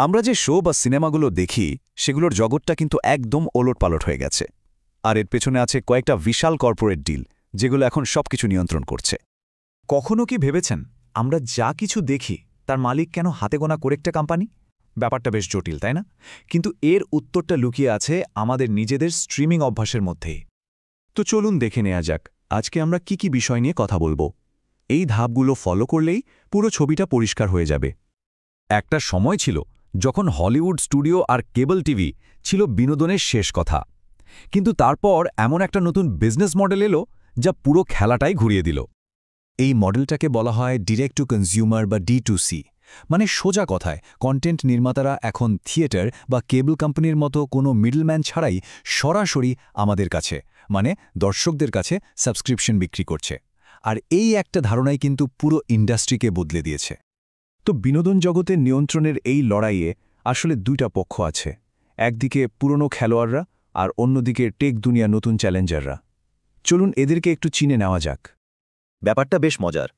আমরা যে শো বা সিনেমাগুলো দেখি সেগুলোর জগৎটা কিন্তু একদম ওলটপালট হয়ে গেছে। আর এর পেছনে আছে কয়েকটা বিশাল কর্পোরেট ডিল, যেগুলো এখন সবকিছু নিয়ন্ত্রণ করছে। কখনো কি ভেবেছেন আমরা যা কিছু দেখি তার মালিক কেন হাতে গোনা কয়েকটা কোম্পানি? ব্যাপারটা বেশ জটিল, তাই না? কিন্তু এর উত্তরটা লুকিয়ে আছে আমাদের নিজেদের স্ট্রিমিং অভ্যাসের মধ্যেই। তো চলুন দেখে নেওয়া যাক আজকে আমরা কি বিষয় নিয়ে কথা বলবো। এই ধাপগুলো ফলো করলেই পুরো ছবিটা পরিষ্কার হয়ে যাবে। একটা সময় ছিল যখন হলিউড স্টুডিও আর কেবল টিভি ছিল বিনোদনের শেষ কথা, কিন্তু তারপর এমন একটা নতুন বিজনেস মডেল এলো যা পুরো খেলাটাই ঘুরিয়ে দিল। এই মডেলটাকে বলা হয় ডিরেক্ট টু কনজিউমার বা D2C। মানে সোজা কথায় কন্টেন্ট নির্মাতারা এখন থিয়েটার বা কেবল কোম্পানির মতো কোনো মিডলম্যান ছাড়াই সরাসরি আমাদের কাছে, মানে দর্শকদের কাছে সাবস্ক্রিপশন বিক্রি করছে। আর এই একটা ধারণাই কিন্তু পুরো ইন্ডাস্ট্রিকে বদলে দিয়েছে। তো বিনোদন জগতের নিয়ন্ত্রণের এই লড়াইয়ে আসলে দুইটা পক্ষ আছে। একদিকে পুরনো খেলোয়াড়রা আর অন্যদিকে টেক দুনিয়া নতুন চ্যালেঞ্জাররা। চলুন এদেরকে একটু চিনে নেওয়া যাক। ব্যাপারটা বেশ মজার।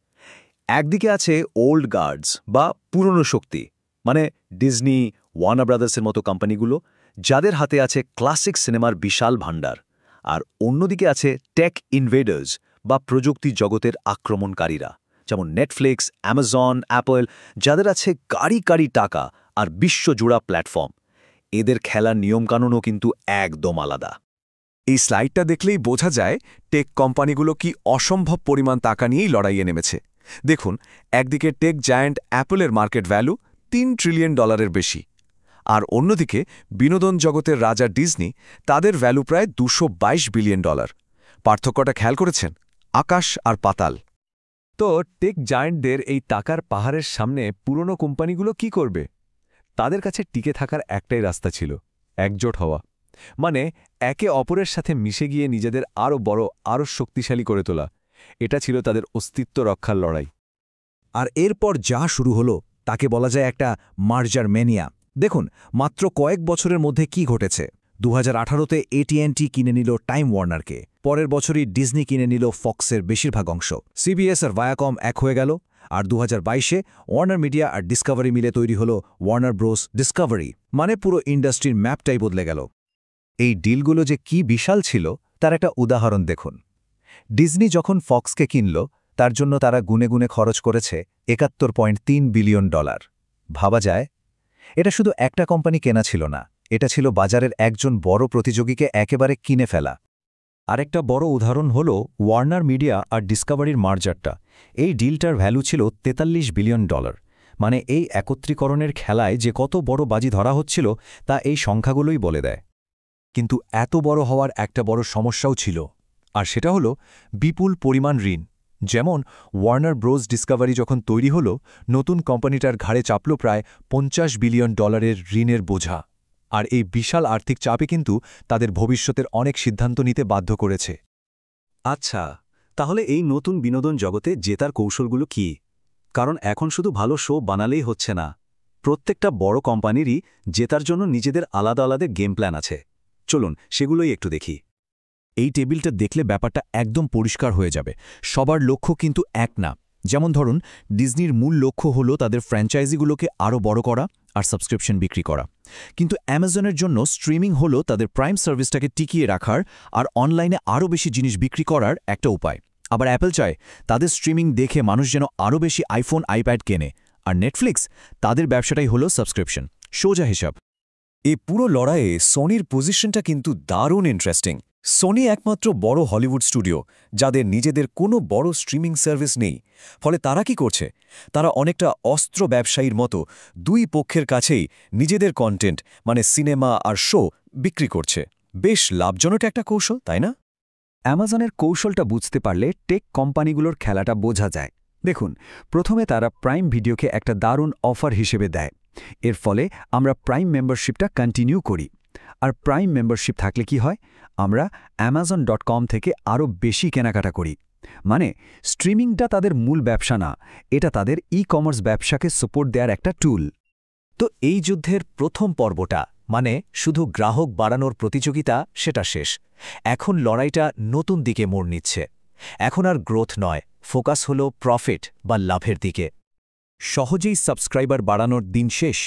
একদিকে আছে ওল্ড গার্ডস বা পুরনো শক্তি, মানে ডিজনি, ওয়ার্নার ব্রাদার্সের মতো কোম্পানিগুলো, যাদের হাতে আছে ক্লাসিক সিনেমার বিশাল ভাণ্ডার। আর অন্যদিকে আছে টেক ইনভেডার্স বা প্রযুক্তি জগতের আক্রমণকারীরা, যেমন নেটফ্লিক্স, অ্যামাজন, অ্যাপল, যাদের আছে কারি কারি টাকা আর বিশ্বজোড়া প্ল্যাটফর্ম। এদের খেলার নিয়মকানুনও কিন্তু একদম আলাদা। এই স্লাইডটা দেখলেই বোঝা যায় টেক কোম্পানিগুলো কি অসম্ভব পরিমাণ টাকা নিয়েই লড়াইয়ে নেমেছে। দেখুন, একদিকে টেক জায়ান্ট অ্যাপলের মার্কেট ভ্যালু $3 ট্রিলিয়ন বেশি, আর অন্যদিকে বিনোদন জগতের রাজা ডিজনি, তাদের ভ্যালু প্রায় $222 বিলিয়ন। পার্থক্যটা খেয়াল করেছেন? আকাশ আর পাতাল। তো টেক জায়ান্টদের এই টাকার পাহাড়ের সামনে পুরনো কোম্পানিগুলো কি করবে? তাদের কাছে টিকে থাকার একটাই রাস্তা ছিল, একজোট হওয়া। মানে একে অপরের সাথে মিশে গিয়ে নিজেদের আরও বড়, আরও শক্তিশালী করে তোলা। এটা ছিল তাদের অস্তিত্ব রক্ষার লড়াই। আর এরপর যা শুরু হলো তাকে বলা যায় একটা মার্জার ম্যানিয়া। দেখুন, মাত্র কয়েক বছরের মধ্যে কি ঘটেছে। 2018-তে AT&T কিনে নিল টাইম ওয়ার্নারকে, পরের বছরই ডিজনি কিনে নিল ফক্সের বেশিরভাগ অংশ, CBS আর ভায়াকম এক হয়ে গেল, আর 2022-এ ওয়ার্নার মিডিয়া আর ডিসকভারি মিলে তৈরি হলো ওয়ার্নার ব্রোস ডিসকভারি। মানে পুরো ইন্ডাস্ট্রির ম্যাপটাই বদলে গেল। এই ডিলগুলো যে কি বিশাল ছিল তার একটা উদাহরণ দেখুন। ডিজনি যখন ফক্সকে কিনল, তার জন্য তারা গুনে গুনে খরচ করেছে $71.3 বিলিয়ন। ভাবা যায়, এটা শুধু একটা কোম্পানি কেনা ছিল না, এটা ছিল বাজারের একজন বড় প্রতিযোগীকে একেবারে কিনে ফেলা। আরেকটা বড় উদাহরণ হল ওয়ার্নার মিডিয়া আর ডিসকভারির মার্জারটা। এই ডিলটার ভ্যালু ছিল $43 বিলিয়ন। মানে এই একত্রীকরণের খেলায় যে কত বড় বাজি ধরা হচ্ছিল তা এই সংখ্যাগুলোই বলে দেয়। কিন্তু এত বড় হওয়ার একটা বড় সমস্যাও ছিল, আর সেটা হলো বিপুল পরিমাণ ঋণ। যেমন ওয়ার্নার ব্রোস ডিসকভারি যখন তৈরি হল, নতুন কোম্পানিটার ঘাড়ে চাপল প্রায় $50 বিলিয়ন ঋণের বোঝা। আর এই বিশাল আর্থিক চাপে কিন্তু তাদের ভবিষ্যতের অনেক সিদ্ধান্ত নিতে বাধ্য করেছে। আচ্ছা, তাহলে এই নতুন বিনোদন জগতে জেতার কৌশলগুলো কি? কারণ এখন শুধু ভালো শো বানালেই হচ্ছে না, প্রত্যেকটা বড় কোম্পানিরই জেতার জন্য নিজেদের আলাদা আলাদা গেম প্ল্যান আছে। চলুন সেগুলোই একটু দেখি। এই টেবিলটা দেখলে ব্যাপারটা একদম পরিষ্কার হয়ে যাবে। সবার লক্ষ্য কিন্তু এক না। যেমন ধরুন, ডিজনির মূল লক্ষ্য হলো তাদের ফ্র্যাঞ্চাইজিগুলোকে আরও বড় করা আর সাবস্ক্রিপশন বিক্রি করা। কিন্তু অ্যামাজনের জন্য স্ট্রিমিং হলো তাদের প্রাইম সার্ভিসটাকে টিকিয়ে রাখার আর অনলাইনে আরও বেশি জিনিস বিক্রি করার একটা উপায়। আবার অ্যাপল চায় তাদের স্ট্রিমিং দেখে মানুষ যেন আরও বেশি আইফোন, আইপ্যাড কেনে। আর নেটফ্লিক্স, তাদের ব্যবসাটাই হলো সাবস্ক্রিপশন। সোজা হিসাব। এই পুরো লড়াইয়ে সোনির পজিশনটা কিন্তু দারুণ ইন্টারেস্টিং। সোনি একমাত্র বড় হলিউড স্টুডিও যাদের নিজেদের কোনো বড় স্ট্রিমিং সার্ভিস নেই। ফলে তারা কি করছে? তারা অনেকটা অস্ত্র ব্যবসায়ীর মতো দুই পক্ষের কাছেই নিজেদের কন্টেন্ট, মানে সিনেমা আর শো বিক্রি করছে। বেশ লাভজনক একটা কৌশল, তাই না? অ্যামাজনের কৌশলটা বুঝতে পারলে টেক কোম্পানিগুলোর খেলাটা বোঝা যায়। দেখুন, প্রথমে তারা প্রাইম ভিডিওকে একটা দারুণ অফার হিসেবে দেয়। এর ফলে আমরা প্রাইম মেম্বারশিপটা কন্টিনিউ করি। আর প্রাইম মেম্বারশিপ থাকলে কি হয়? আমরা Amazon.com থেকে আরও বেশি কেনাকাটা করি। মানে স্ট্রিমিংটা তাদের মূল ব্যবসা না, এটা তাদের ই-কমার্স ব্যবসাকে সাপোর্ট দেওয়ার একটা টুল। তো এই যুদ্ধের প্রথম পর্বটা, মানে শুধু গ্রাহক বাড়ানোর প্রতিযোগিতা, সেটা শেষ। এখন লড়াইটা নতুন দিকে মোড় নিচ্ছে। এখন আর গ্রোথ নয়, ফোকাস হলো প্রফিট বা লাভের দিকে। সহজেই সাবস্ক্রাইবার বাড়ানোর দিন শেষ।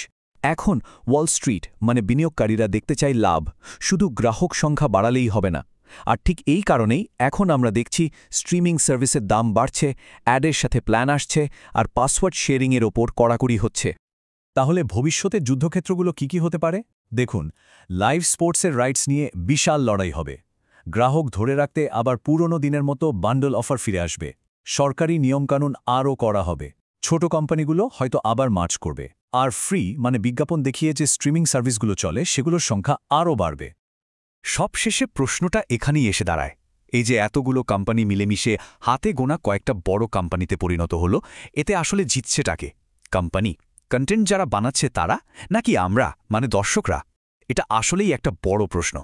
এখন ওয়াল স্ট্রিট মানে বিনিয়োগকারীরা দেখতে চায় লাভ, শুধু গ্রাহক সংখ্যা বাড়ালেই হবে না। আর ঠিক এই কারণেই এখন আমরা দেখছি স্ট্রিমিং সার্ভিসের দাম বাড়ছে, অ্যাডের সাথে প্ল্যান আসছে, আর পাসওয়ার্ড শেয়ারিংয়ের ওপর কড়াকড়ি হচ্ছে। তাহলে ভবিষ্যতের যুদ্ধক্ষেত্রগুলো কি হতে পারে? দেখুন, লাইভ স্পোর্টসের রাইটস নিয়ে বিশাল লড়াই হবে। গ্রাহক ধরে রাখতে আবার পুরনো দিনের মতো বান্ডল অফার ফিরে আসবে। সরকারি নিয়মকানুন আরও করা হবে। ছোট কোম্পানিগুলো হয়তো আবার মার্চ করবে। আর ফ্রি মানে বিজ্ঞাপন দেখিয়ে যে স্ট্রিমিং সার্ভিসগুলো চলে সেগুলোর সংখ্যা আরও বাড়বে। সবশেষে প্রশ্নটা এখানেই এসে দাঁড়ায়, এই যে এতগুলো কোম্পানি মিলেমিশে হাতে গোনা কয়েকটা বড় কোম্পানিতে পরিণত হলো, এতে আসলে জিতছেটাকে? কোম্পানি, কন্টেন্ট যারা বানাচ্ছে তারা, নাকি আমরা মানে দর্শকরা? এটা আসলেই একটা বড় প্রশ্ন।